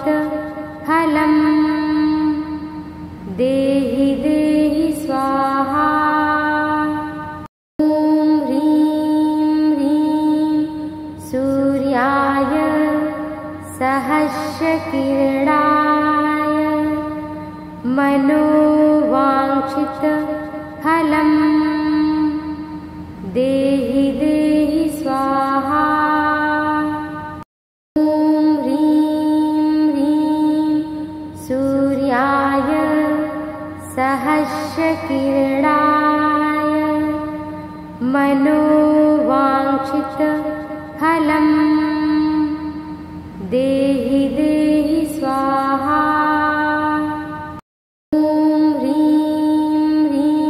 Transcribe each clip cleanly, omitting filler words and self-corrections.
मनोवाञ्छितफलम् देहि देहि स्वाहा। ॐ ह्रीं ह्रीं सूर्याय सहस्रकिरणाय मनोवाञ्छितफलम् देहि देहि स्वाहा। ॐ ह्रीं ह्रीं सूर्याय सहस्रकिरणाय मनोवाञ्छितफलम् देहि देहि स्वाहा। ॐ ह्रीं ह्रीं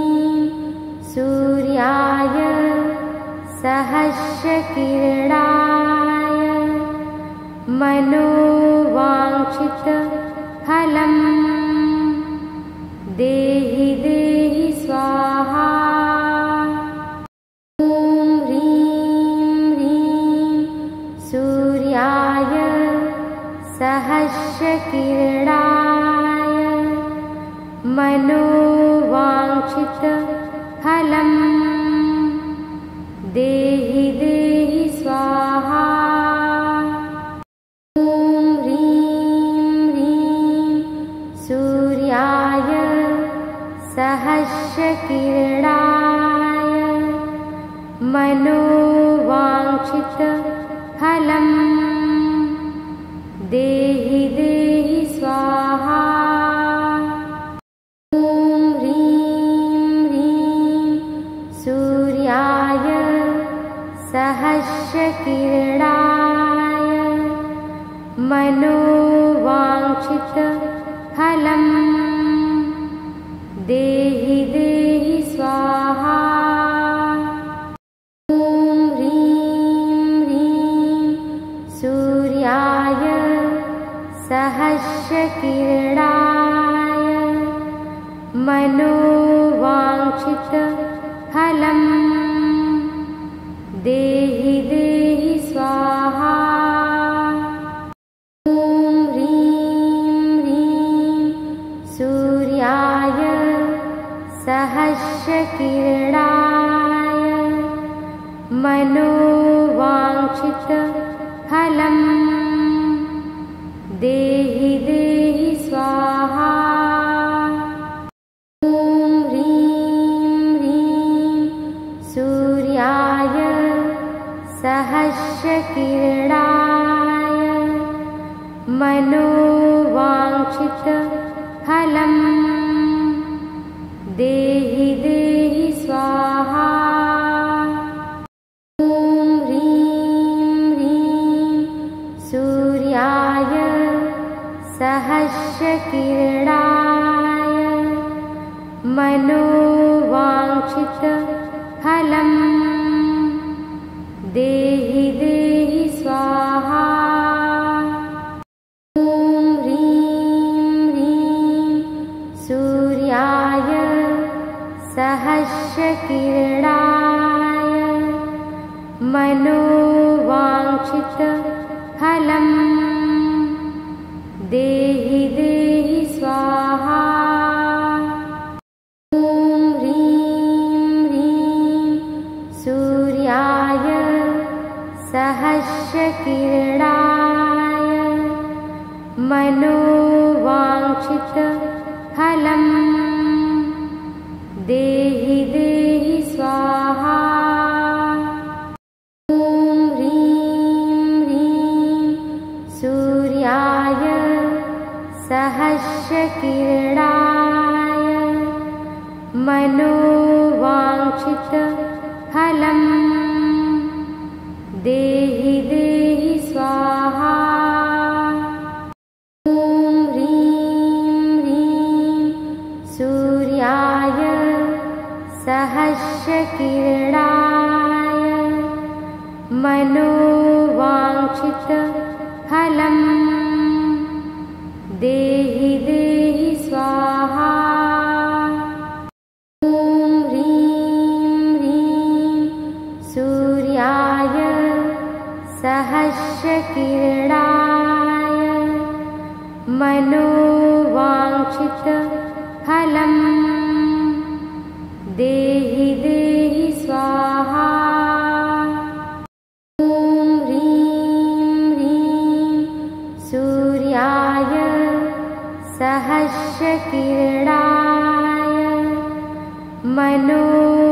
सूर्याय सहस्रकिरणाय मनोवाञ्छितफलम् देहि देहि स्वाहा। ॐ ह्रीं ह्रीं सूर्याय सहस्रकिरणाय मनोवाञ्छितफलम् देहि देहि स्वाहा। ॐ ह्रीं ह्रीं सूर्याय सहस्रकिरणाय मनोवाञ्छितफलम् देहि देहि स्वाहा। ॐ ह्रीं ह्रीं सूर्याय सहस्रकिरणाय मनोवाञ्छितफलम् देहि देहि स्वाहा। ॐ ह्रीं ह्रीं सूर्याय सहस्रकिरणाय मनोवाञ्छितफलम् देहि देहि स्वाहा। ॐ ह्रीं ह्रीं सूर्याय सहस्रकिरणाय मनोवाञ्छितफलम् देहि देहि स्वाहा। ॐ ह्रीं ह्रीं सूर्याय सहस्रकिरणाय मनोवाञ्छितफलम् देहि देहि स्वाहा। ॐ ह्रीं ह्रीं सूर्याय सहस्रकिरणाय मनोवाञ्छितफलम् देहि देहि स्वाहा। ॐ ह्रीं ह्रीं सूर्याय सहस्रकिरणाय मनोवाञ्छितफलम् देहि देहि स्वाहा। ॐ ह्रीं ह्रीं सूर्याय सहस्रकिरणाय मनोवाञ्छितफलम् देहि देहि स्वाहा। ॐ ह्रीं ह्रीं सूर्याय सहस्रकिरणाय मनोवाञ्छितफलम् देहि देहि स्वाहा। ॐ ह्रीं ह्रीं सूर्याय सहस्रकिरणाय मनोवाञ्छितफलम् देहि देहि स्वाहा। ॐ ह्रीं ह्रीं सूर्याय फलम् देहि देहि स्वाहा। ॐ ह्रीं ह्रीं सूर्याय सहस्रकिरणाय मनोवाञ्छितफलम्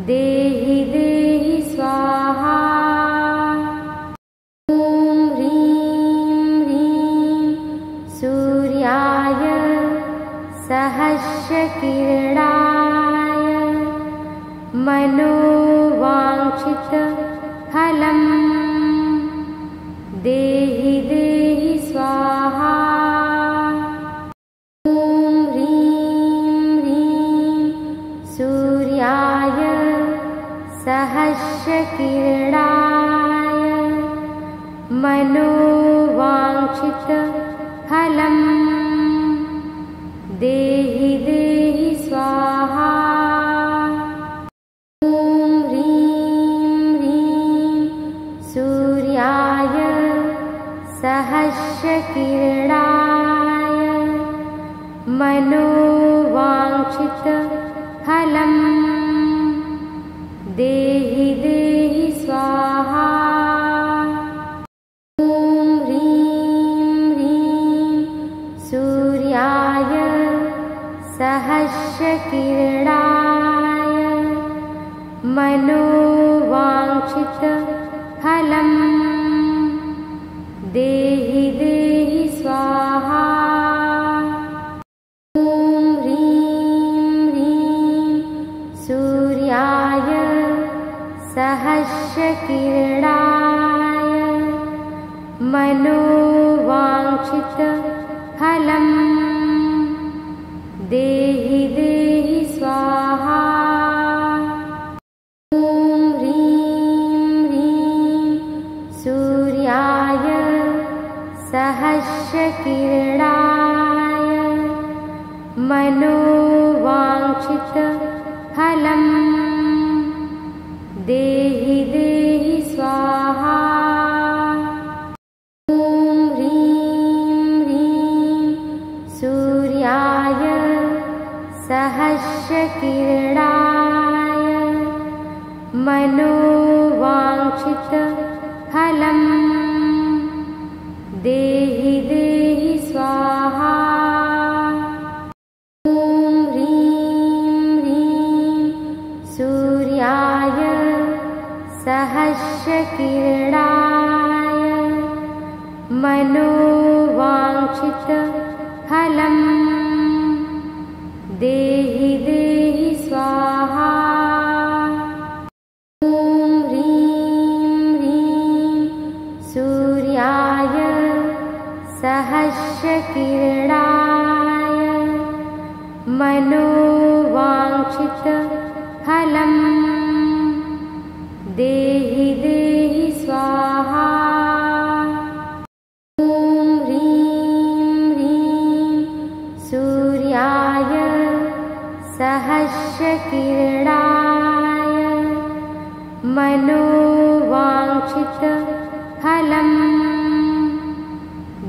देहि देहि स्वाहा। ॐ ह्रीं ह्रीं सूर्याय सहस्रकिरणाय मनोवाञ्छितफलम् देहि देहि स्वाहा। ॐ ह्रीं ह्रीं सूर्याय सहस्रकिरणाय मनोवाञ्छितफलम् देहि देहि स्वाहा। ॐ ह्रीं ह्रीं सूर्याय सहस्रकिरणाय मनोवाञ्छितफलम् देहि देहि स्वाहा। ॐ ह्रीं ह्रीं सूर्याय सहस्रकिरणाय मनोवाञ्छितफलम् देहि देहि स्वाहा। ॐ ह्रीं ह्रीं सूर्याय सहस्रकिरणाय मनोवाञ्छितफलम् देहि देहि स्वाहा। ॐ ह्रीं ह्रीं सूर्याय सहस्रकिरणाय मनोवाञ्छितफलम् देहि देहि स्वाहा। ॐ ह्रीं ह्रीं सूर्याय सहस्रकिरणाय मनोवाञ्छितफलम् देहि देहि स्वाहा। ॐ ह्रीं ह्रीं सूर्याय सहस्रकिरणाय मनोवाञ्छितफलम् देहि देहि स्वाहा। ॐ ह्रीं ह्रीं सूर्याय सहस्रकिरणाय मनोवाञ्छितफलम् देहि देहि स्वाहा। ॐ ह्रीं ह्रीं सूर्याय सहस्रकिरणाय मनोवाञ्छितफलम्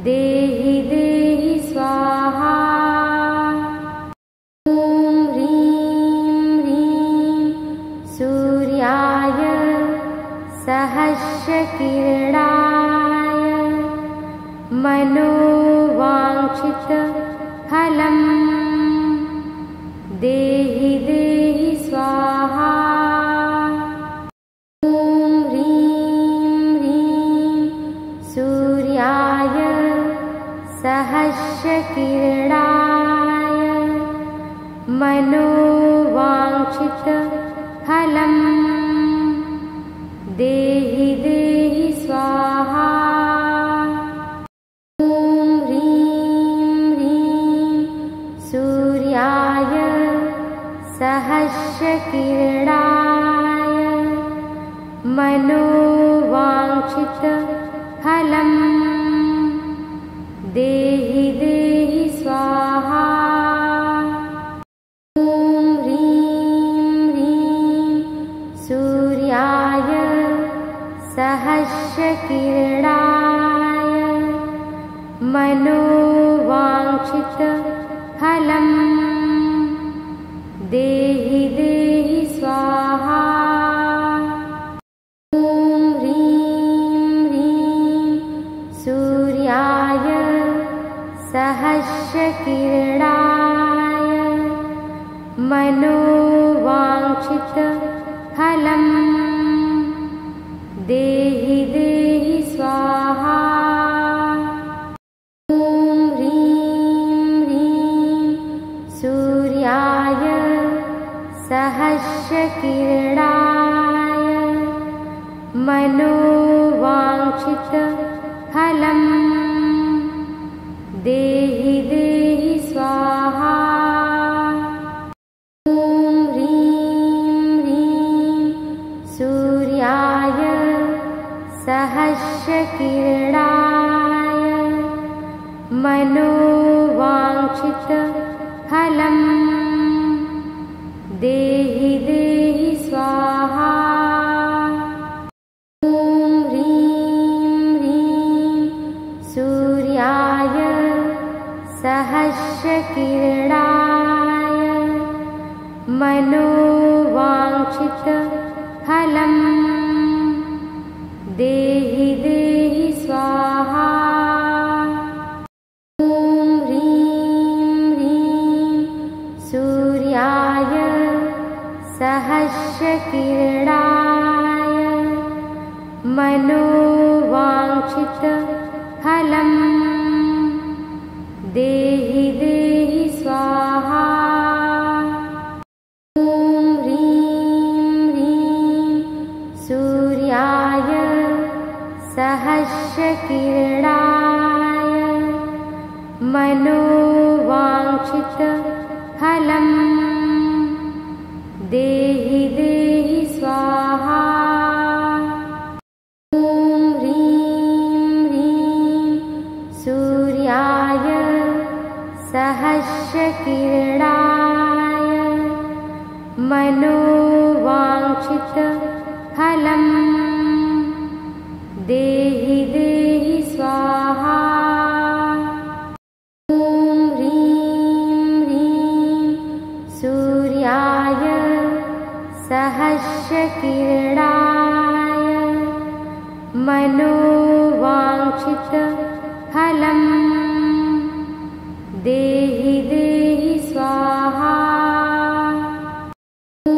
देहि देहि स्वाहा। ॐ ह्रीं ह्रीं सूर्याय सहस्रकिरणाय मनोवाञ्छितफलम् देहि देहि स्वाहा। ॐ ह्रीं ह्रीं सूर्याय सहस्रकिरणाय मनोवाञ्छितफलम् देहि देहि स्वाहा। ॐ ह्रीं ह्रीं सूर्याय सहस्रकिरणाय मनोवाञ्छितफलम् देहि देहि स्वाहा। ॐ ह्रीं ह्रीं सूर्याय सहस्रकिरणाय मनोवाञ्छित फलम् देहि देहि स्वाहा। ॐ ह्रीं ह्रीं सूर्याय सहस्रकिरणाय मनोवाञ्छित फलम् देहि देहि स्वाहा। ॐ ह्रीं ह्रीं सूर्याय सहस्रकिरणाय मनोवाञ्छित फलम् देहि देहि स्वाहा। ॐ ह्रीं ह्रीं सूर्याय सहस्रकिरणाय मनोवाञ्छित फलम् देहि देहि स्वाहा। ॐ ह्रीं ह्रीं सूर्याय सहस्रकिरणाय मनोवाञ्छित फलम् देहि देहि स्वाहा। ॐ ह्रीं ह्रीं सूर्याय सहस्रकिरणाय मनोवाञ्छित फलम् देहि देहि स्वाहा। ॐ ह्रीं ह्रीं सूर्याय सहस्रकिरणाय मनोवाञ्छित फलम् देहि देहि स्वाहा। ॐ ह्रीं ह्रीं सूर्याय सहस्रकिरणाय मनोवाञ्छित फलम् देहि देहि स्वाहा। ॐ ह्रीं ह्रीं सूर्याय सहस्रकिरणाय मनोवाञ्छित फलम् देहि देहि स्वाहा। ॐ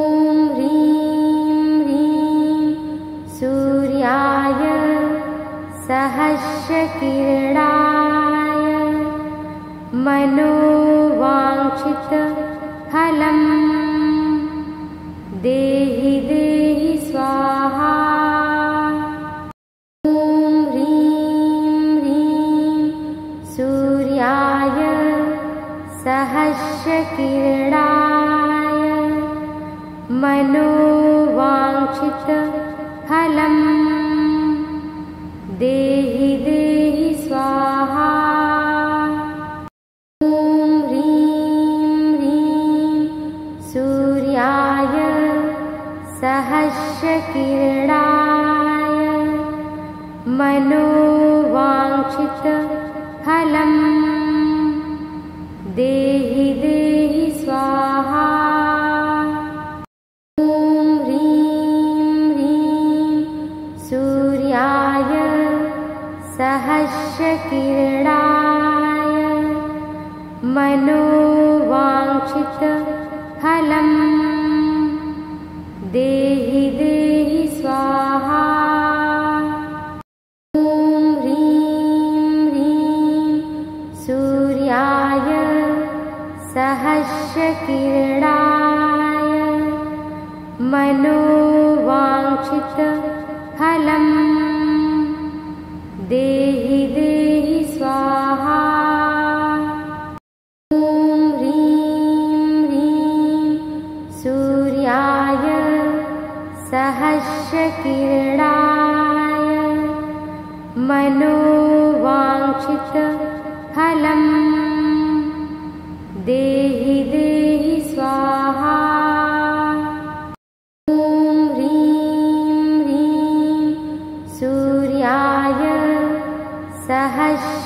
ह्रीं ह्रीं सूर्याय सहस्रकिरणाय मनोवाञ्छित फलम् देहि देहि स्वाहा। ॐ ह्रीं ह्रीं सूर्याय सहस्रकिरणाय मनोवाञ्छित फलम् देहि देहि स्वाहा। ॐ ह्रीं ह्रीं सूर्याय सहस्रकिरणाय मनोवाञ्छित फलम् देहि देहि स्वाहा। ॐ ह्रीं ह्रीं सूर्याय सहस्रकिरणाय मनोवाञ्छित फलम् देहि देहि स्वाहा। ॐ ह्रीं ह्रीं सूर्याय सहस्रकिरणाय मनोवाञ्छित फलम् देहि देहि स्वाहा। ॐ ह्रीं ह्रीं सूर्याय सहस्रकिरणाय मनोवाञ्छित फलम् देहि देहि स्वाहा। ॐ ह्रीं ह्रीं सूर्याय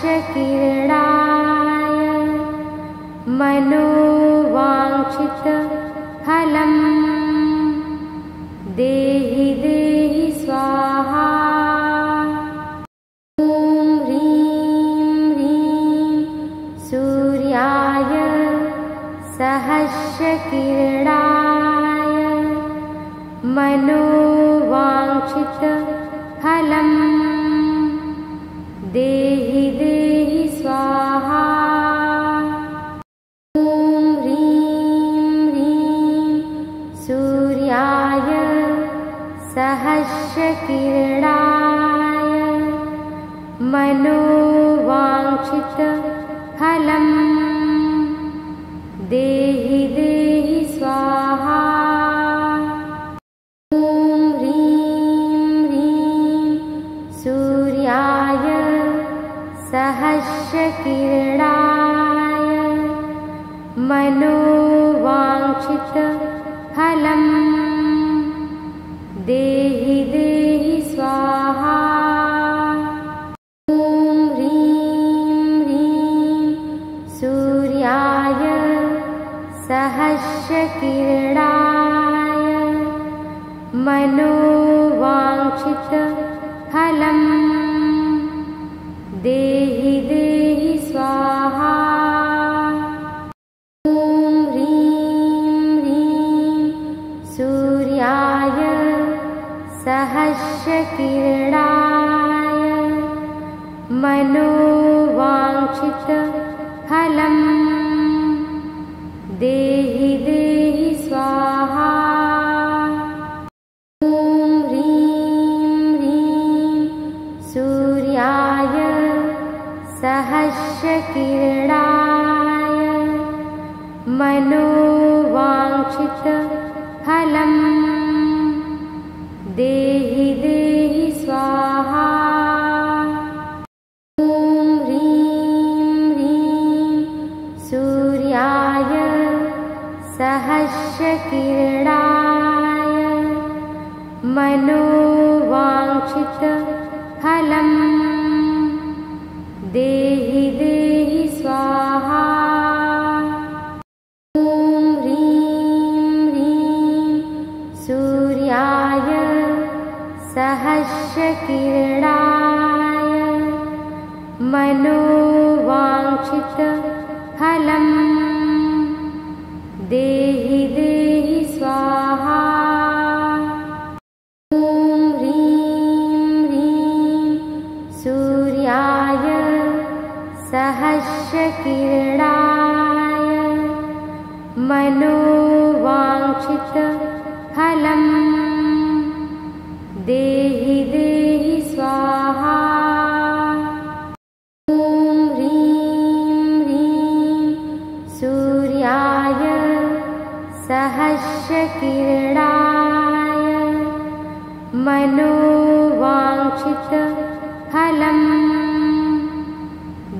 सहस्रकिरणाय मनोवाञ्छितफलम् देहि देहि स्वाहा। ॐ ह्रीं ह्रीं सूर्याय सहस्रकिरणाय मनोवाञ्छितफलम् देहि देहि स्वाहा। ॐ ह्रीं ह्रीं सूर्याय सहस्रकिरणाय मनोवाञ्छितफलम् देहि देहि स्वाहा। ॐ ह्रीं ह्रीं सूर्याय सहस्रकिरणाय मनोवाञ्छितफलम् देहि देहि स्वाहा। ॐ ह्रीं ह्रीं सूर्याय सहस्रकिरणाय मनोवाञ्छितफलम् देहि देहि स्वाहा। ॐ ह्रीं ह्रीं सूर्याय सहस्रकिरणाय मनोवाञ्छितफलम् देहि देहि स्वाहा। ॐ ह्रीं ह्रीं सूर्याय सहस्रकिरणाय मनोवाञ्छितफलम् देहि देहि स्वाहा। ॐ ह्रीं ह्रीं सूर्याय सहस्रकिरणाय मनोवाञ्छितफलम् देहि देहि स्वाहा। ॐ ह्रीं ह्रीं सूर्याय सहस्रकिरणाय मनोवाञ्छितफलम् देहि देहि स्वाहा। ॐ ह्रीं ह्रीं सूर्याय सहस्रकिरणाय मनोवाञ्छितफलम् देहि देहि स्वाहा। ॐ ह्रीं ह्रीं सूर्याय सहस्रकिरणाय मनोवाञ्छितफलम्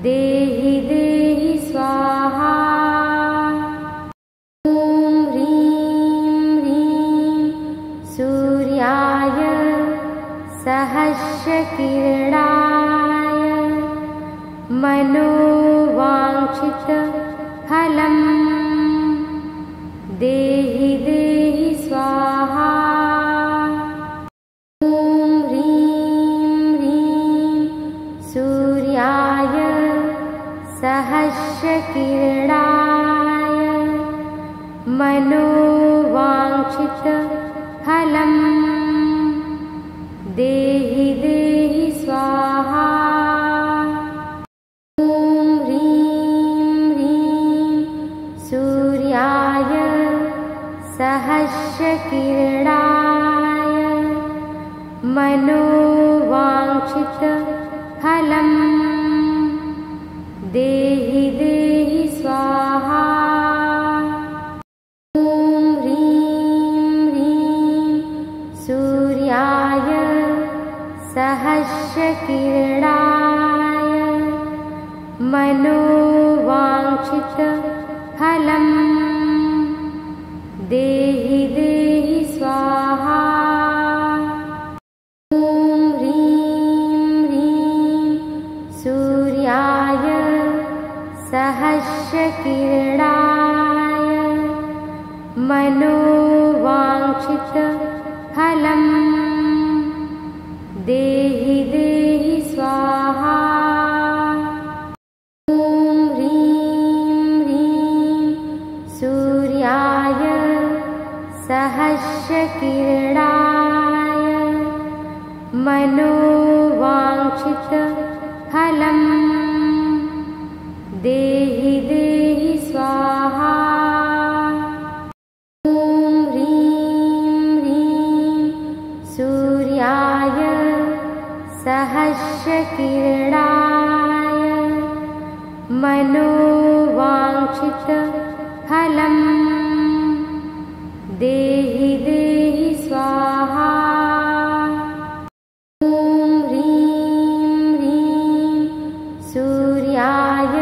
देहि देहि स्वाहा। ॐ ह्रीं ह्रीं सूर्याय सहस्रकिरणाय मनोवाञ्छितफलम् देहि देहि स्वाहा। ॐ ह्रीं ह्रीं सूर्याय सहस्रकिरणाय मनोवाञ्छितफलम् देहि देहि स्वाहा। ॐ ह्रीं ह्रीं सूर्याय सहस्रकिरणाय मनोवाञ्छितफलम् देहि देहि स्वाहा। ॐ ह्रीं ह्रीं सूर्याय सहस्रकिरणाय मनोवाञ्छितफलम् देहि देहि स्वाहा। ॐ ह्रीं ह्रीं सूर्याय सहस्रकिरणाय मनोवाञ्छितफलम् देहि देहि स्वाहा। ॐ ह्रीं ह्रीं सूर्याय सहस्रकिरणाय मनोवाञ्छितफलम् देहि देहि स्वाहा। ॐ ह्रीं ह्रीं सूर्याय सहस्रकिरणाय मनोवाञ्छितफलम् देहि देहि स्वाहा। ॐ ह्रीं ह्रीं सूर्याय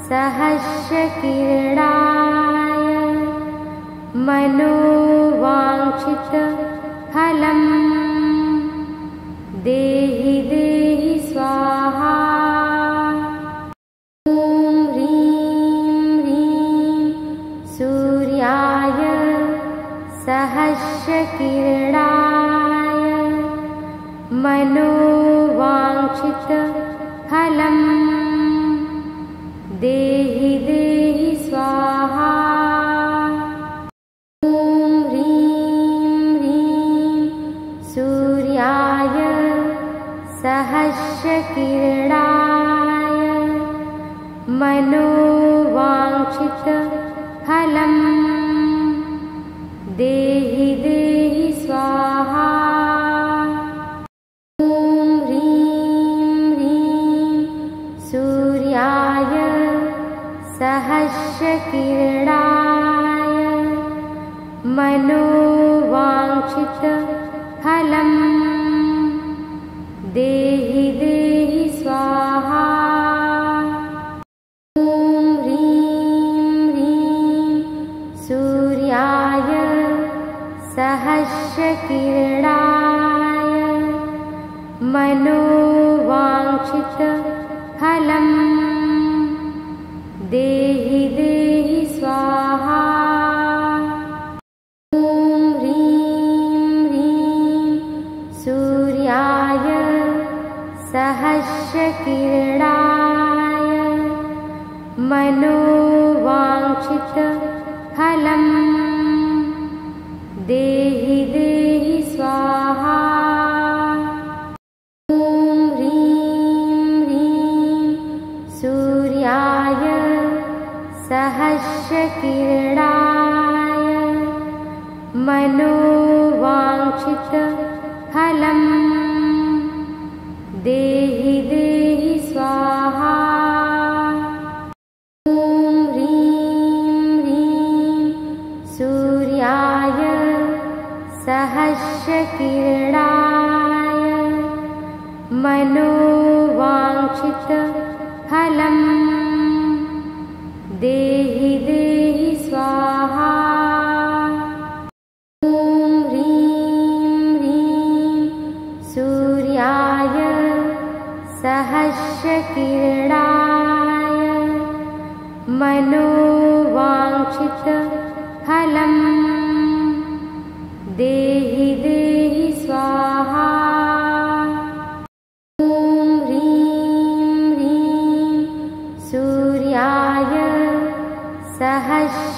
सहस्रकिरणाय मनोवाञ्छितफलम् देहि देहि स्वाहा। ॐ ह्रीं ह्रीं सूर्याय सहस्रकिरणाय मनोवाञ्छितफलम् देहि देहि स्वाहा। ॐ ह्रीं ह्रीं सूर्याय सहस्रकिरणाय मनोवाञ्छितफलम् देहि देहि स्वाहा। ॐ ह्रीं ह्रीं सूर्याय सहस्रकिरणाय मनोवाञ्छितफलम् देहि देहि स्वाहा। ॐ ह्रीं ह्रीं सूर्याय सहस्रकिरणाय मनोवाञ्छितफलम् देहि देहि स्वाहा। ॐ ह्रीं ह्रीं सूर्याय सहस्रकिरणाय मनोवाञ्छितफलम् देहि देहि स्वाहा। ॐ ह्रीं ह्रीं सूर्याय सहस्रकिरणाय मनोवाञ्छितफलम् देहि देहि स्वाहा। ॐ ह्रीं ह्रीं सूर्याय सहस्रकिरणाय मनोवाञ्छितफलम् देहि देहि स्वाहा। ॐ ह्रीं ह्रीं सूर्याय सहस्रकिरणाय मनोवाञ्छितफलम् देहि देहि स्वाहा। ॐ ह्रीं ह्रीं सूर्याय सहस्रकिरणाय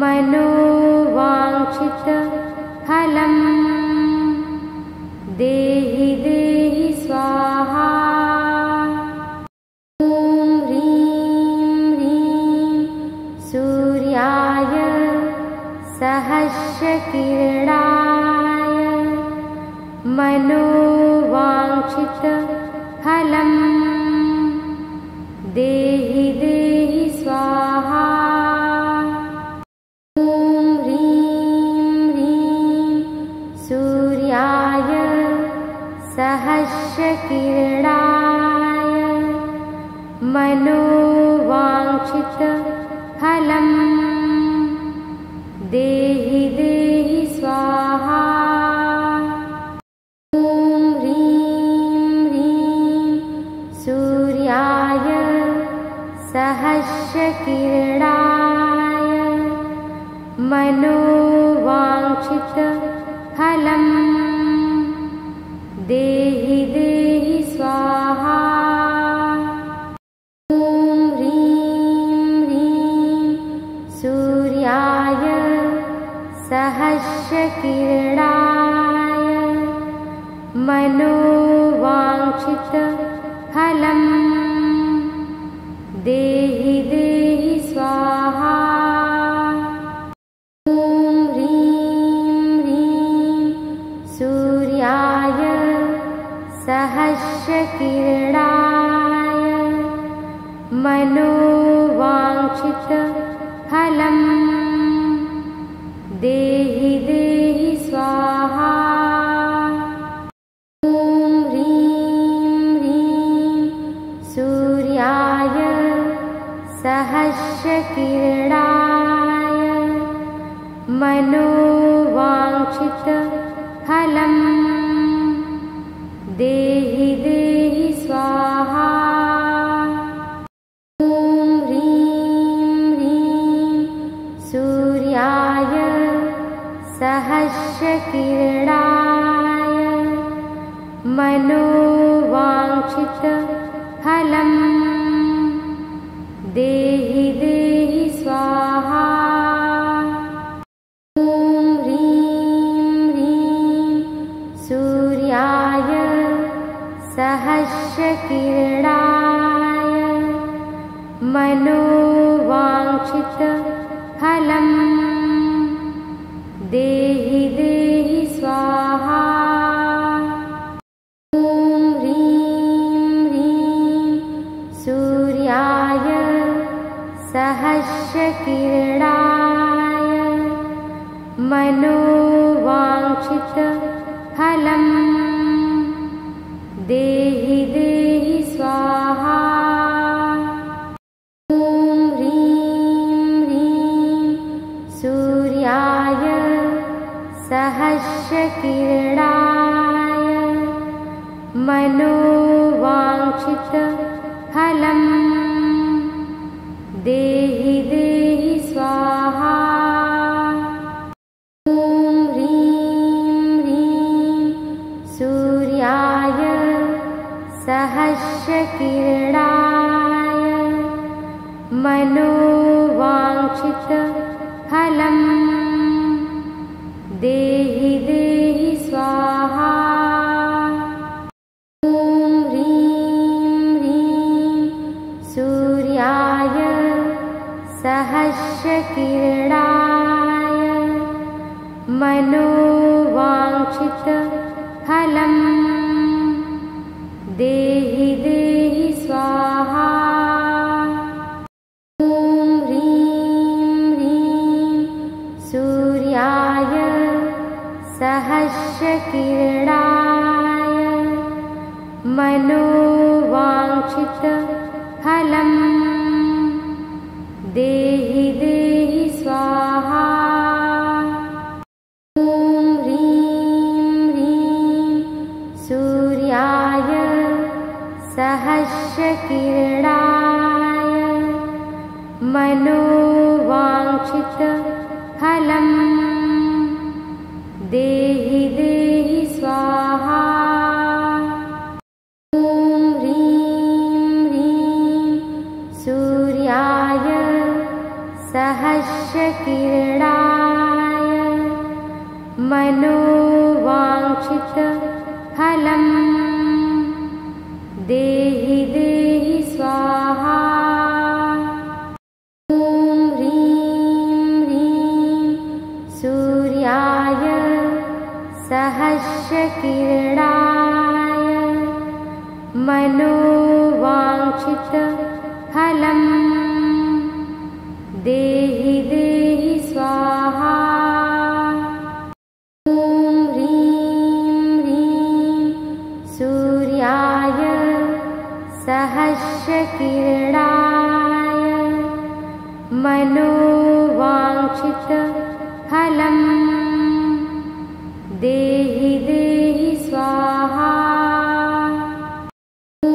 मनोवाञ्छितफलम् देहि देहि स्वाहा। ॐ ह्रीं ह्रीं सूर्याय सहस्रकिरणाय मनोवाञ्छितफलम् देहि देहि स्वाहा। ॐ ह्रीं ह्रीं सूर्याय सहस्रकिरणाय मनोवाञ्छितफलम् देहि देहि स्वाहा। ॐ ह्रीं ह्रीं सहस्रकिरणाय मनोवाञ्छितफलम् देहि देहि स्वाहा। ॐ ह्रीं ह्रीं सूर्याय सहस्रकिरणाय मनोवाञ्छितफलम् देहि देहि स्वाहा। ॐ ह्रीं ह्रीं सूर्याय सहस्रकिरणाय मनोवाञ्छितफलम् देहि देहि स्वाहा। ॐ ह्रीं ह्रीं सूर्याय सहस्रकिरणाय मनोवाञ्छितफलम् देहि देहि स्वाहा। ॐ ह्रीं ह्रीं सूर्याय सहस्रकिरणाय मनोवाञ्छितफलम् देहि देहि स्वाहा। ॐ ह्रीं ह्रीं सूर्याय सहस्रकिरणाय मनोवाञ्छितफलम् देहि देहि स्वाहा। ॐ ह्रीं ह्रीं सूर्याय सहस्रकिरणाय मनोवाञ्छितफलम् देहि देहि स्वाहा। ॐ ह्रीं ह्रीं सूर्याय सहस्रकिरणाय मनोवाञ्छितफलम् देहि देहि स्वाहा। ॐ ह्रीं ह्रीं सूर्याय सहस्रकिरणाय मनोवाञ्छितफलम् देहि देहि स्वाहा। ॐ ह्रीं ह्रीं सूर्याय सहस्रकिरणाय मनोवाञ्छितफलम् देहि देहि स्वाहा। ॐ ह्रीं ह्रीं सूर्याय सहस्रकिरणाय मनोवाञ्छितफलम् देहि देहि स्वाहा। ॐ ह्रीं ह्रीं सूर्याय सहस्रकिरणाय मनोवाञ्छितफलम् देहि देहि स्वाहा। ॐ ह्रीं ह्रीं सूर्याय सहस्रकिरणाय मनोवाञ्छितफलम् देहि देहि स्वाहा। ॐ ह्रीं ह्रीं सूर्याय सहस्रकिरणाय मनोवाञ्छितफलम् देहि देहि स्वाहा। ॐ ह्रीं ह्रीं सूर्याय सहस्रकिरणाय मनोवाञ्छितफलम् देहि देहि स्वाहा। ॐ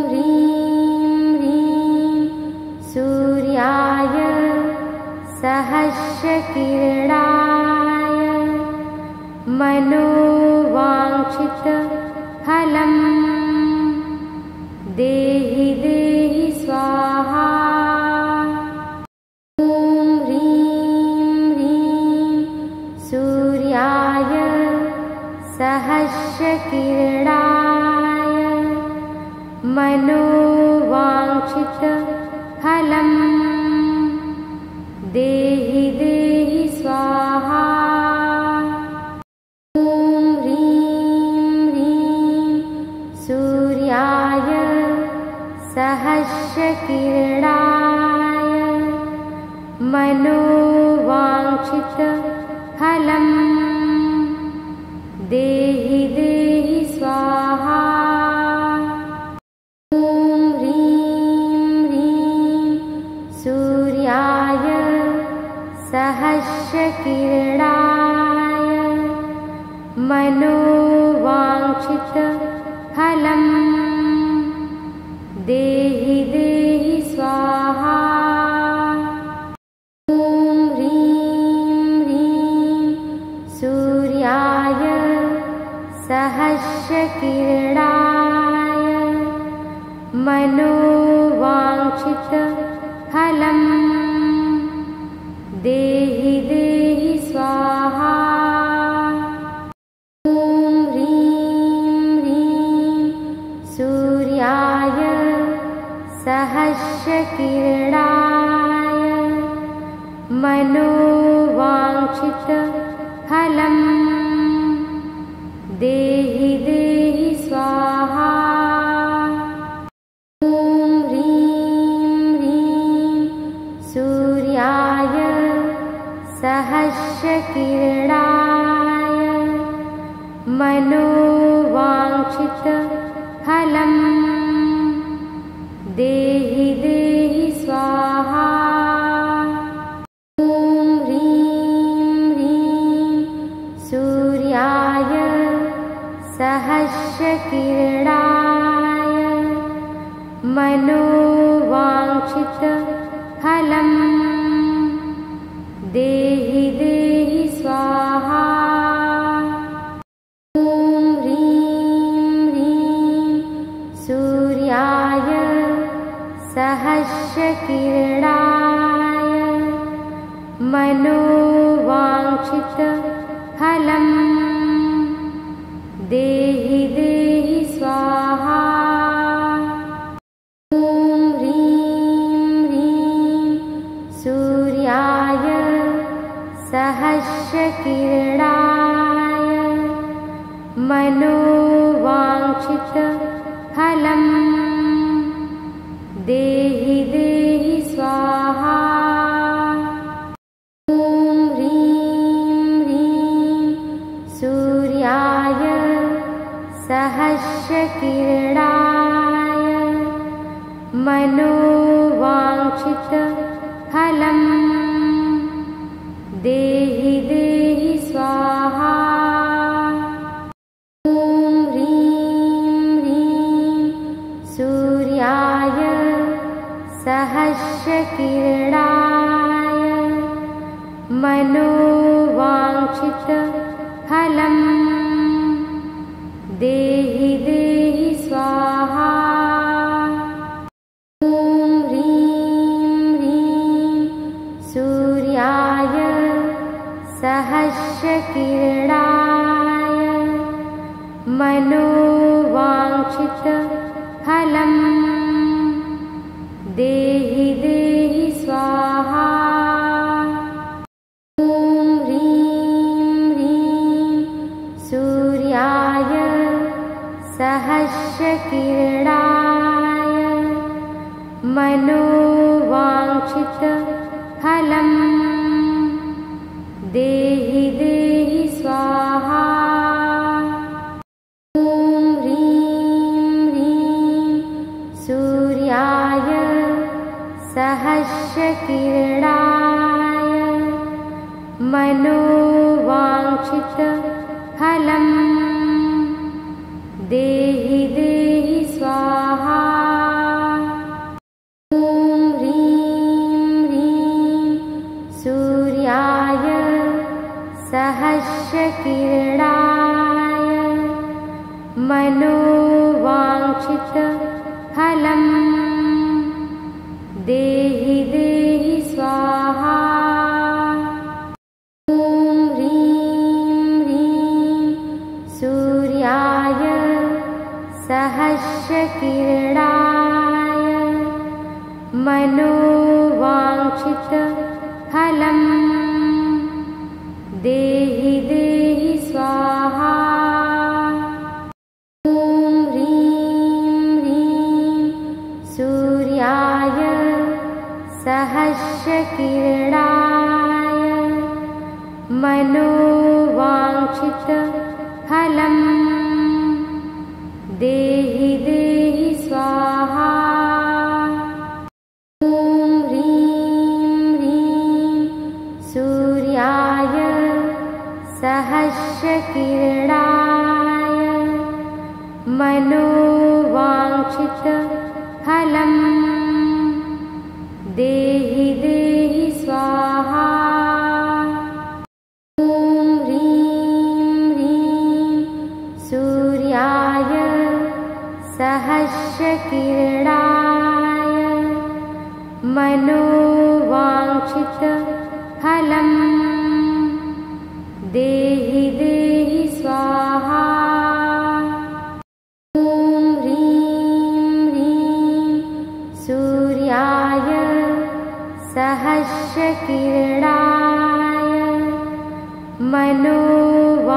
ह्रीं ह्रीं सूर्याय देहि देहि स्वाहा। ॐ ह्रीं ह्रीं सूर्याय सहस्रकिरणाय मनोवाञ्छितफलं देहि देहि स्वाहा। ॐ ह्रीं ह्रीं सूर्याय सहस्रकिरणाय मनोवाञ्छितफलं देहि देहि स्वाहा। ॐ ह्रीं ह्रीं सूर्याय सहस्रकिरणाय मनोवाञ्छितफलं देहि देहि स्वाहा। ॐ ह्रीं ह्रीं सूर्याय सहस्रकिरणाय मनोवाञ्छितफलं देहि देहि स्वाहा। ॐ ह्रीं ह्रीं सूर्याय सहस्रकिरणाय मनोवाञ्छितफलं देहि देहि स्वाहा। ॐ ह्रीं ह्रीं सूर्याय सहस्रकिरणाय मनोवाञ्छितफलं देहि देहि स्वाहा। ॐ ह्रीं ह्रीं सूर्याय सहस्रकिरणाय मनोवाञ्छितफलं देहि देहि स्वाहा। ॐ ह्रीं ह्रीं सूर्याय सहस्रकिरणाय मनोवाञ्छितफलं देहि देहि स्वाहा। ॐ ह्रीं ह्रीं सूर्याय सहस्रकिरणाय मनोवाञ्छितफलं देहि देहि स्वाहा। ॐ ह्रीं ह्रीं सूर्याय सहस्रकिरणाय मनोवाञ्छितफलं देहि देहि स्वाहा। ॐ ह्रीं ह्रीं सूर्याय सहस्रकिरणाय मनोवाञ्छितफलं देहि देहि स्वाहा। ॐ ह्रीं ह्रीं सूर्याय सहस्रकिरणाय मनोवाञ्छितफलं देहि देहि स्वाहा। ॐ ह्रीं ह्रीं सूर्याय सहस्रकिरणाय मनोवाञ्छितफलं देहि देहि स्वाहा। ॐ ह्रीं ह्रीं सूर्याय सहस्रकिरणाय मनोवाञ्छितफलं देहि देहि स्वाहा। ॐ ह्रीं ह्रीं सूर्याय सहस्रकिरणाय मनोवाञ्छितफलं फलं देहि देहि स्वाहा। ॐ ह्रीं ह्रीं सूर्याय सहस्रकिरणाय मनोवाञ्छितफलं देहि देहि स्वाहा। ॐ ह्रीं ह्रीं सूर्याय सहस्रकिरणाय मनोवाञ्छितफलं देहि देहि स्वाहा। ॐ ह्रीं ह्रीं सूर्याय सहस्रकिरणाय मनोवाञ्छितफलं देहि देहि स्वाहा। ॐ ह्रीं ह्रीं सूर्याय सहस्रकिरणाय मनोवाञ्छितफलं देहि देहि स्वाहा। ॐ ह्रीं ह्रीं सूर्याय सहस्रकिरणाय मनोवाञ्छितफलं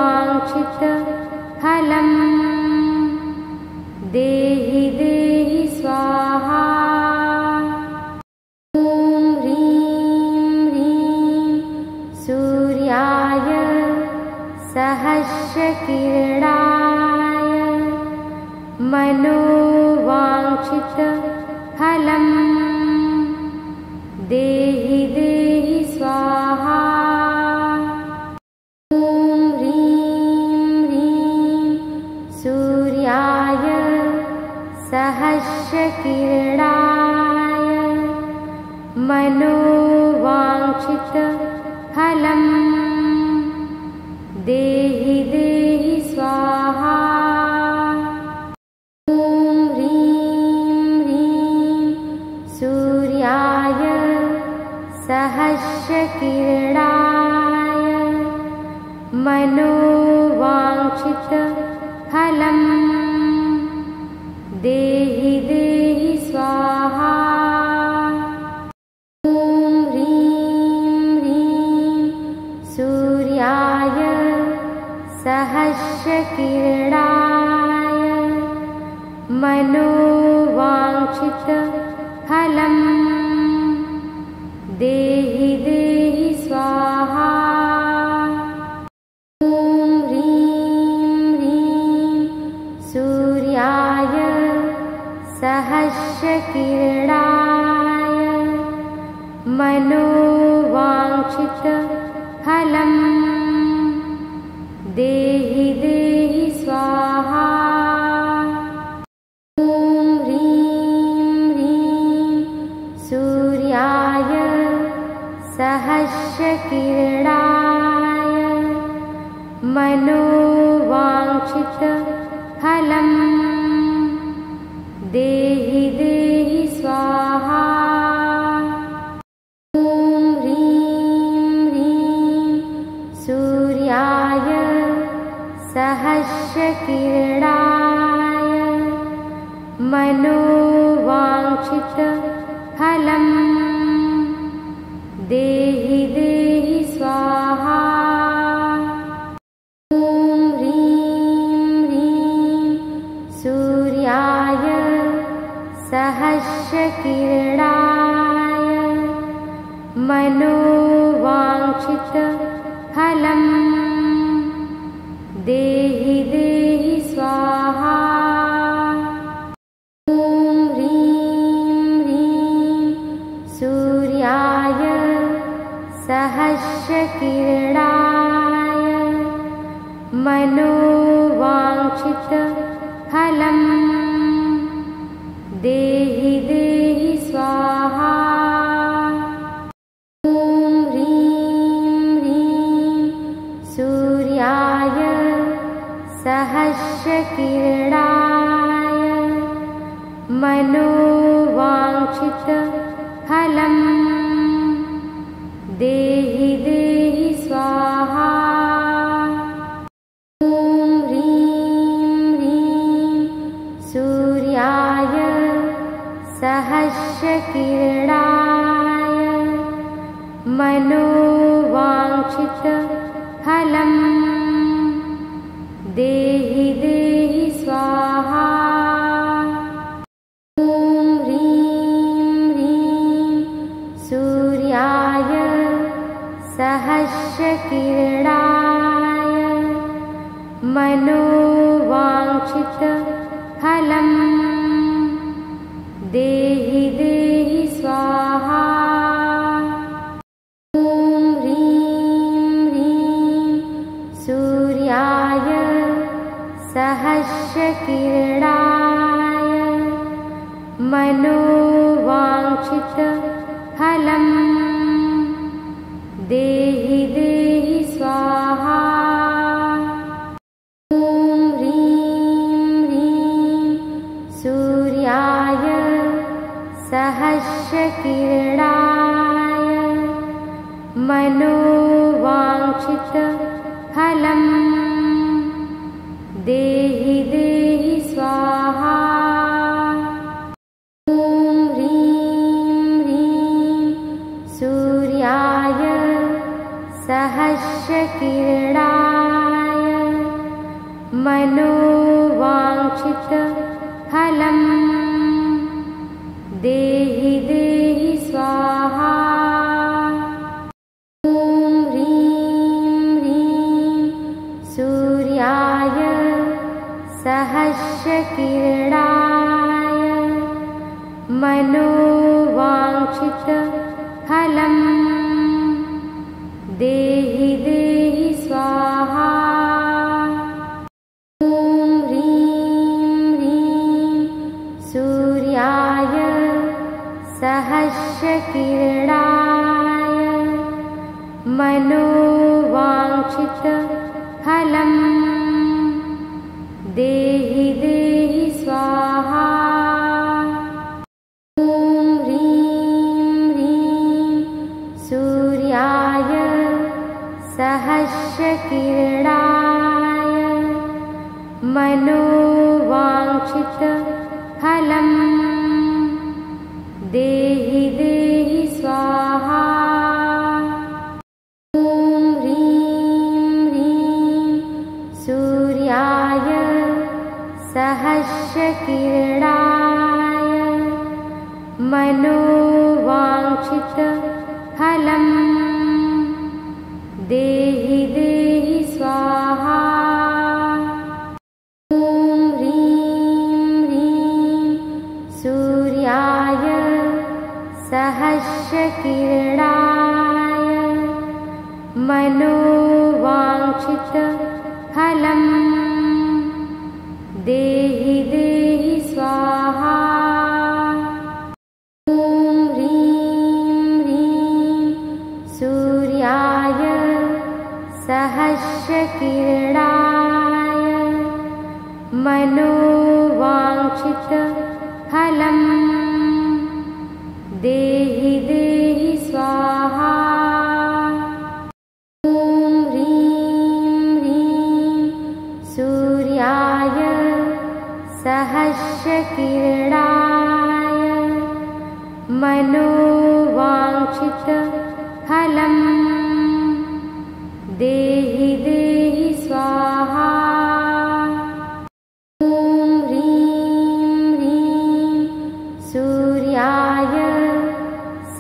देहि देहि स्वाहा। ॐ ह्रीं ह्रीं सूर्याय सहस्रकिरणाय मनोवाञ्छितफलं देहि देहि स्वाहा। ॐ ह्रीं ह्रीं सूर्याय सहस्रकिरणाय मनोवाञ्छितफलं देहि देहि स्वाहा। ॐ ह्रीं ह्रीं सूर्याय सहस्रकिरणाय मनोवाञ्छितफलं देहि देहि स्वाहा। ॐ ह्रीं ह्रीं सूर्याय सहस्रकिरणाय मनोवाञ्छितफलं देहि देहि स्वाहा। ॐ ह्रीं ह्रीं सूर्याय सहस्रकिरणाय मनोवाञ्छितफलं देहि देहि स्वाहा। ॐ ह्रीं ह्रीं सूर्याय सहस्रकिरणाय मनोवाञ्छितफलं देहि देहि स्वाहा। ॐ ह्रीं ह्रीं सूर्याय सहस्रकिरणाय मनोवाञ्छितफलं देहि देहि स्वाहा। ॐ ह्रीं ह्रीं सूर्याय सहस्रकिरणाय मनोवाञ्छितफलं देहि देहि स्वाहा। ॐ ह्रीं ह्रीं सूर्याय सहस्रकिरणाय मनोवाञ्छितफलं देहि देहि स्वाहा। ॐ ह्रीं ह्रीं सूर्याय सहस्रकिरणाय मनोवाञ्छित फलम् देहि देहि स्वाहा। ॐ ह्रीं ह्रीं सूर्याय सहस्रकिरणाय मनोवाञ्छित फलम् देहि देहि स्वाहा। ॐ ह्रीं ह्रीं सूर्याय सहस्रकिरणाय मनोवाञ्छित फलम् देहि देहि स्वाहा। ॐ ह्रीं ह्रीं सूर्याय सहस्रकिरणाय मनोवाञ्छित फलम् देहि देहि स्वाहा। ॐ ह्रीं ह्रीं सूर्याय सहस्रकिरणाय मनोवाञ्छित फलम् देहि देहि स्वाहा। ॐ ह्रीं ह्रीं सूर्याय सहस्रकिरणाय मनोवाञ्छित फलम् देहि देहि स्वाहा। ॐ ह्रीं ह्रीं सूर्याय सहस्रकिरणाय मनोवाञ्छित फलम् देहि देहि स्वाहा। ॐ ह्रीं ह्रीं सूर्याय सहस्रकिरणाय मनोवाञ्छित फलम् देहि देहि स्वाहा। ॐ ह्रीं ह्रीं सूर्याय सहस्रकिरणाय मनोवाञ्छित फलम् देहि देहि स्वाहा। ॐ ह्रीं ह्रीं सूर्याय सहस्रकिरणाय मनोवाञ्छित फलम् देहि देहि स्वाहा। ॐ ह्रीं ह्रीं सूर्याय सहस्रकिरणाय मनोवाञ्छित फलम् देहि देहि स्वाहा। ॐ ह्रीं ह्रीं सूर्याय सहस्रकिरणाय मनोवाञ्छित फलम् देहि देहि स्वाहा। ॐ ह्रीं ह्रीं सूर्याय सहस्रकिरणाय मनोवाञ्छित फलम् देहि देहि स्वाहा। ॐ ह्रीं ह्रीं सूर्याय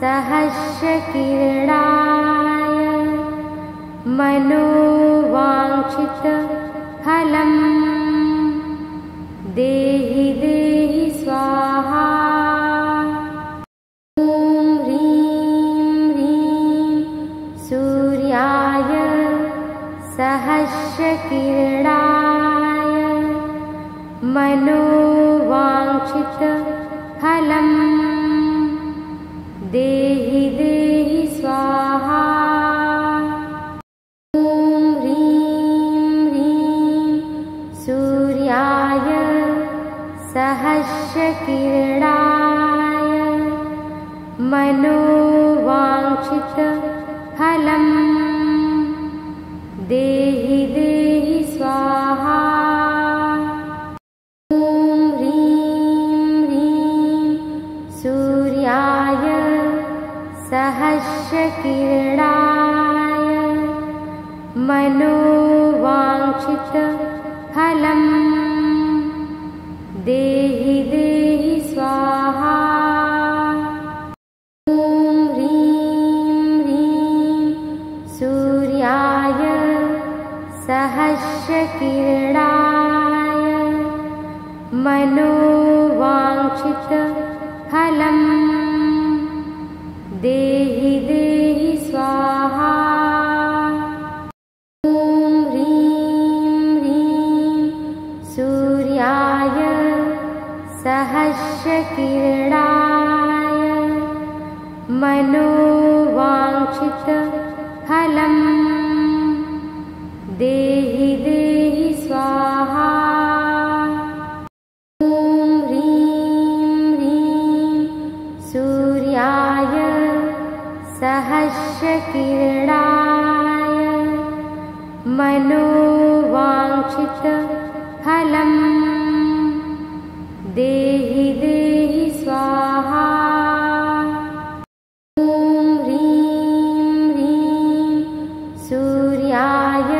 सहस्रकिरणाय मनोवाञ्छित फलम् देहि देहि स्वाहा। ॐ ह्रीं ह्रीं सूर्याय सहस्रकिरणाय मनोवाञ्छित फलम् देहि देहि स्वाहा। ॐ ह्रीं ह्रीं सूर्याय सहस्रकिरणाय मनोवाञ्छितफलं देहि देहि स्वाहा। ॐ ह्रीं ह्रीं सूर्याय सहस्रकिरणाय मनोवाञ्छितफलं देहि देहि स्वाहा। ॐ ह्रीं ह्रीं सूर्याय सहस्रकिरणाय मनोवाञ्छितफलं देहि देहि स्वाहा। ॐ ह्रीं ह्रीं सूर्याय सहस्रकिरणाय मनोवाञ्छितफलं देहि देहि स्वाहा। ॐ ह्रीं ह्रीं सूर्याय सहस्रकिरणाय मनोवाञ्छितफलं देहि देहि स्वाहा। ॐ ह्रीं ह्रीं सूर्याय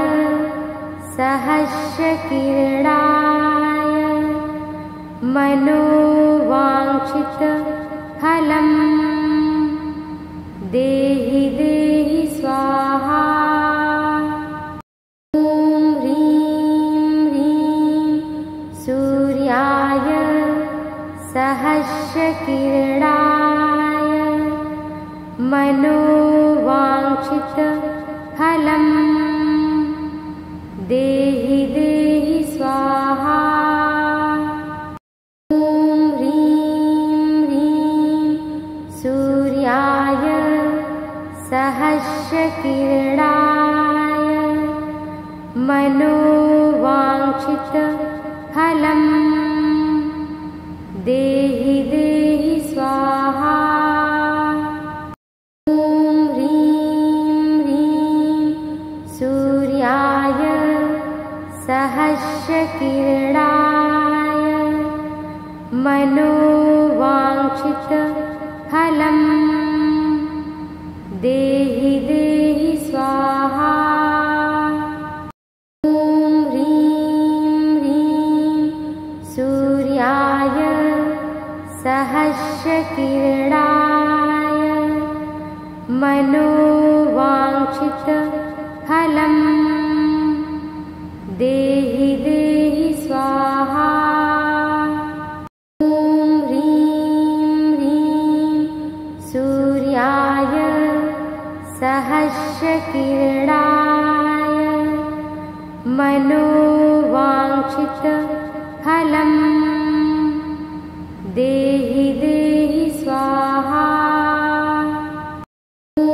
सहस्रकिरणाय मनोवाञ्छितफलं देहि देहि स्वाहा। ॐ ह्रीं ह्रीं सूर्याय सहस्रकिरणाय मनोवाञ्छितफलं देहि देहि स्वाहा। ॐ ह्रीं ह्रीं सूर्याय सहस्रकिरणाय मनोवाञ्छितफलं देहि देहि स्वाहा। ॐ ह्रीं ह्रीं सूर्याय सहस्रकिरणाय मनोवाञ्छितफलं देहि देहि स्वाहा। ॐ ह्रीं ह्रीं सूर्याय सहस्रकिरणाय मनोवाञ्छितफलं देहि देहि स्वाहा। ॐ ह्रीं ह्रीं सूर्याय सहस्रकिरणाय मनोवाञ्छितफलं देहि देहि स्वाहा। ॐ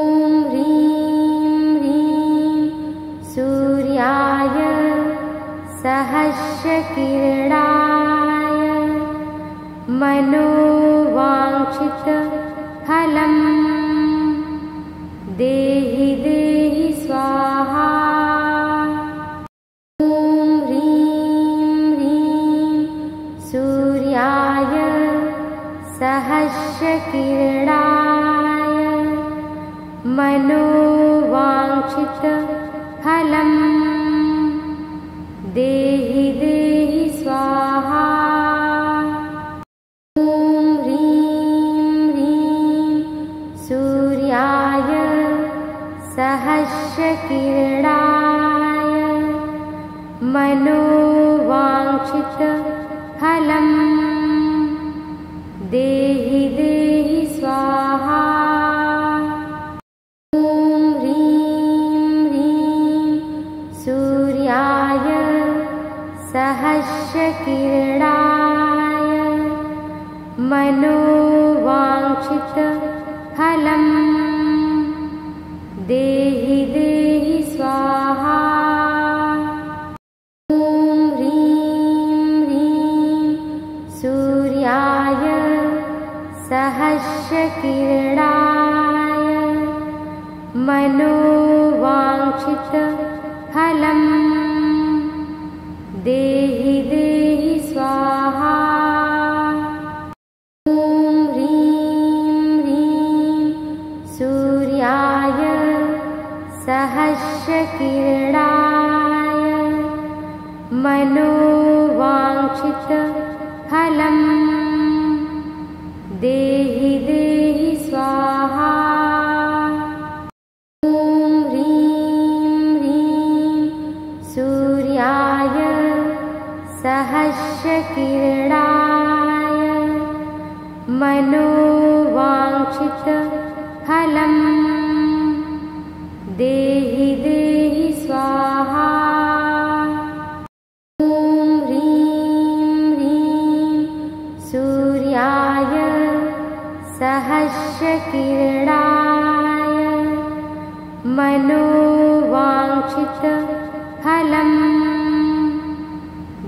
ह्रीं ह्रीं सूर्याय सहस्रकिरणाय मनोवाञ्छितफलं देहि देहि स्वाहा। ॐ ह्रीं ह्रीं सूर्याय सहस्रकिरणाय मनोवाञ्छितफलं देहि देहि स्वाहा। ॐ ह्रीं ह्रीं सूर्याय सहस्रकिरणाय मनोवाञ्छितफलं देहि देहि स्वाहा। ॐ ह्रीं ह्रीं सूर्याय सहस्रकिरणाय मनोवाञ्छितफलं देहि देहि स्वाहा। ॐ ह्रीं ह्रीं सूर्याय सहस्रकिरणाय मनोवाञ्छितफलं देहि देहि स्वाहा। ॐ ह्रीं ह्रीं सूर्याय सहस्रकिरणाय मनोवाञ्छितफलं देहि देहि स्वाहा। ॐ ह्रीं ह्रीं सूर्याय सहस्रकिरणाय मनोवाञ्छितफलं देहि देहि स्वाहा। ॐ ह्रीं ह्रीं सूर्याय सहस्रकिरणाय मनोवाञ्छितफलं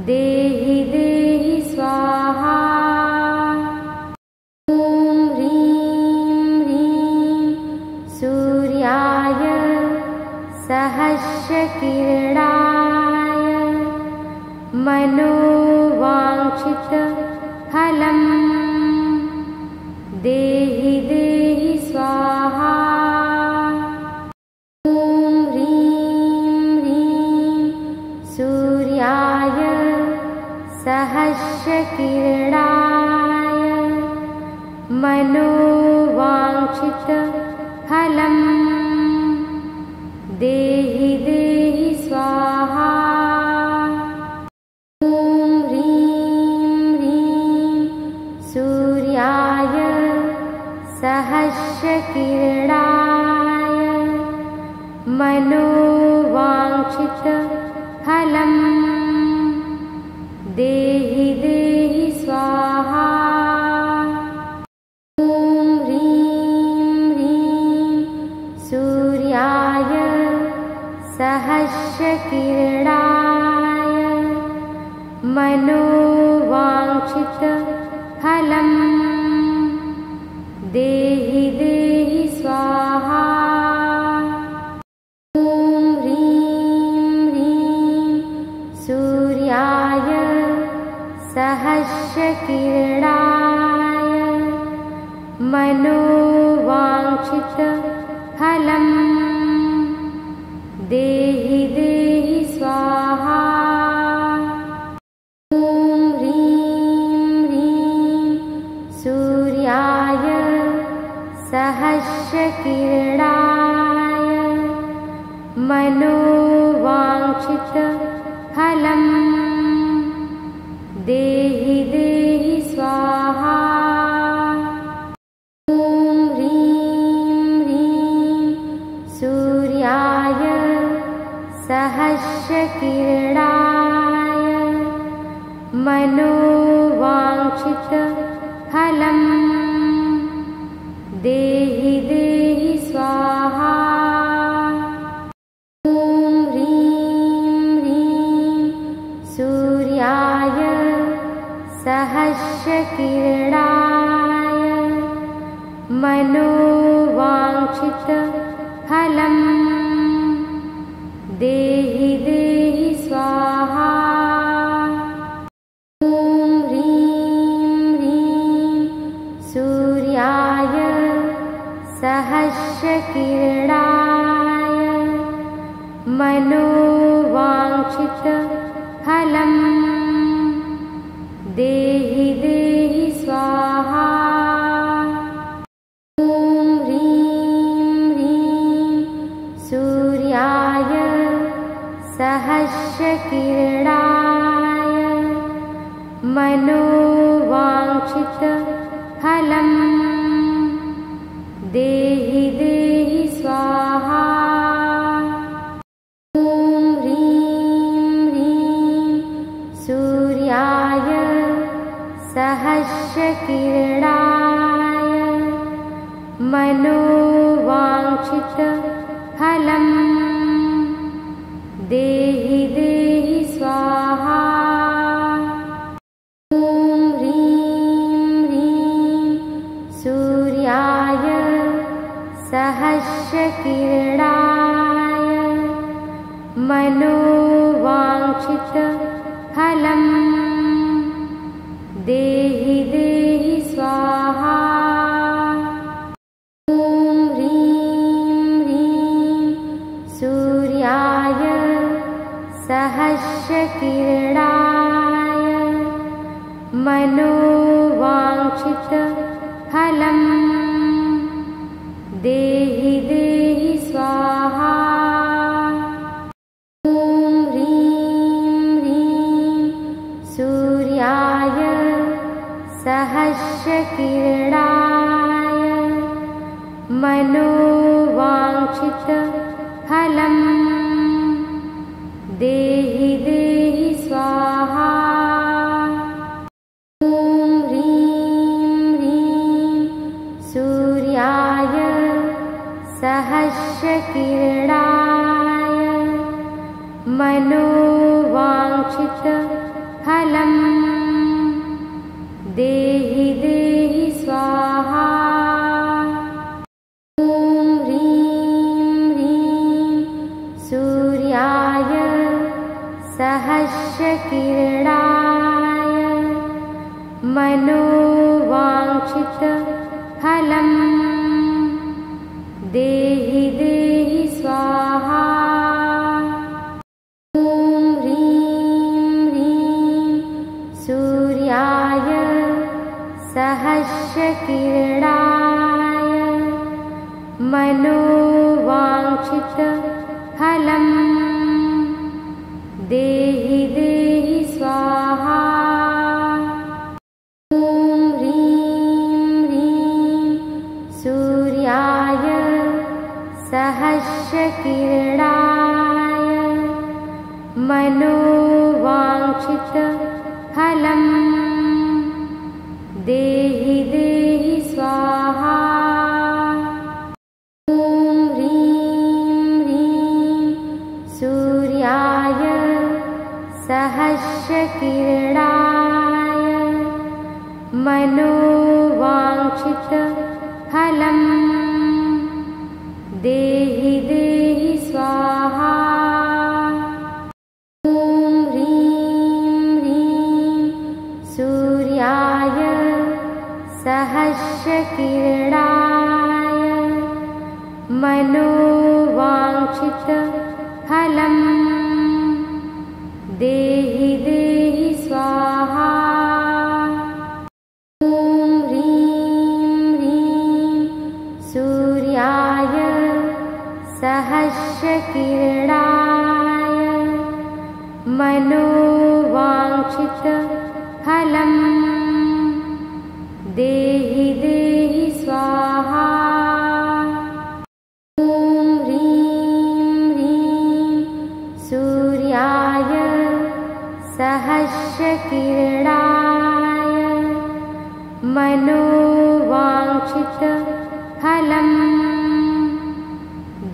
देहि देहि स्वाहा। ॐ ह्रीं ह्रीं सूर्याय सहस्रकिरणाय मनोवाञ्छितफलं देहि देहि स्वाहा। ॐ ह्रीं ह्रीं सूर्याय सहस्रकिरणाय मनोवाञ्छितफलं देहि देहि स्वाहा। ॐ ह्रीं ह्रीं सूर्याय सहस्रकिरणाय मनोवाञ्छितफलं देहि देहि स्वाहा। ॐ ह्रीं ह्रीं सूर्याय सहस्रकिरणाय मनोवाञ्छितफलं देहि देहि स्वाहा। ॐ ह्रीं ह्रीं सूर्याय सहस्रकिरणाय मनोवाञ्छितफलं देहि देहि स्वाहा। ॐ ह्रीं ह्रीं सूर्याय सहस्रकिरणाय मनोवाञ्छितफलं देहि देहि स्वाहा। ॐ ह्रीं ह्रीं सूर्याय सहस्रकिरणाय मनोवाञ्छितफलं देहि देहि स्वाहा। ॐ ह्रीं ह्रीं सूर्याय सहस्रकिरणाय मनोवाञ्छितफलं देहि देहि स्वाहा। ॐ ह्रीं ह्रीं सूर्याय सहस्रकिरणाय मनोवाञ्छितफलं देहि देहि स्वाहा। ॐ ह्रीं ह्रीं सूर्याय सहस्रकिरणाय मनोवाञ्छितफलं देहि देहि स्वाहा। ॐ ह्रीं ह्रीं सूर्याय सहस्रकिरणाय मनोवाञ्छितफलं देहि देहि स्वाहा। ॐ ह्रीं ह्रीं सहस्रकिरणाय मनोवाञ्छितफलं देहि देहि स्वाहा। ॐ ह्रीं ह्रीं सूर्याय सहस्रकिरणाय मनोवाञ्छितफलं देहि देहि स्वाहा। ॐ ह्रीं ह्रीं सूर्याय सहस्रकिरणाय मनोवाञ्छितफलं देहि देहि स्वाहा। ॐ ह्रीं ह्रीं सूर्याय सहस्रकिरणाय मनोवाञ्छितफलं देहि देहि स्वाहा। ॐ ह्रीं ह्रीं सूर्याय सहस्रकिरणाय मनोवाञ्छितफलं देहि देहि स्वाहा। ॐ ह्रीं ह्रीं सूर्याय सहस्रकिरणाय मनोवाञ्छितफलं देहि देहि स्वाहा। ॐ ह्रीं ह्रीं सूर्याय सहस्रकिरणाय मनोवाञ्छितफलं देहि देहि स्वाहा। ॐ ह्रीं ह्रीं सूर्याय सहस्रकिरणाय मनोवाञ्छितफलं देहि देहि स्वाहा। ॐ ह्रीं ह्रीं सूर्याय सहस्रकिरणाय मनोवाञ्छितफलं देहि देहि स्वाहा। ॐ ह्रीं ह्रीं सूर्याय सहस्रकिरणाय मनोवाञ्छितफलं देहि देहि स्वाहा। ॐ ह्रीं ह्रीं सूर्याय सहस्रकिरणाय मनोवाञ्छितफलं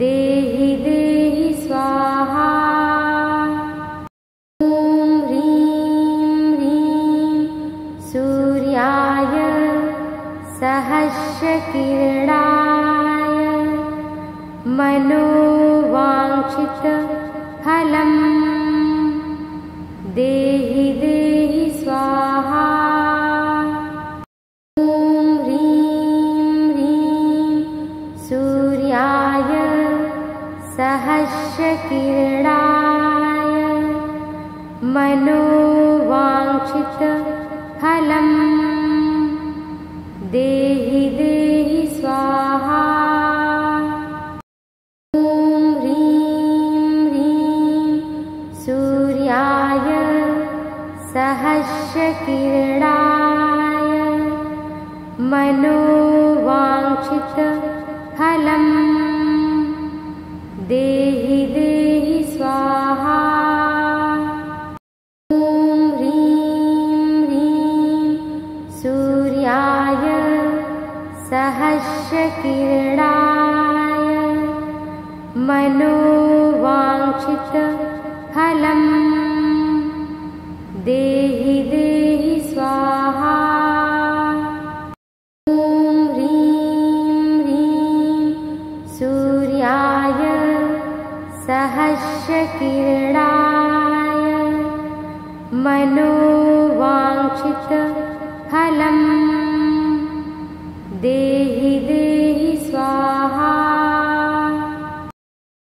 देहि देहि स्वाहा। ॐ ह्रीं ह्रीं सूर्याय सहस्रकिरणाय मनोवाञ्छितफलं देहि देहि स्वाहा। ॐ ह्रीं ह्रीं सूर्याय सहस्रकिरणाय मनोवाञ्छितफलं देहि देहि स्वाहा। ॐ ह्रीं ह्रीं सूर्याय सहस्रकिरणाय मनोवाञ्छितफलं देहि देहि स्वाहा। ॐ ह्रीं ह्रीं सूर्याय सहस्रकिरणाय मनोवाञ्छितफलं देहि देहि स्वाहा। ॐ ह्रीं ह्रीं दक्षिणाय मनोवाञ्छितफलम् देहि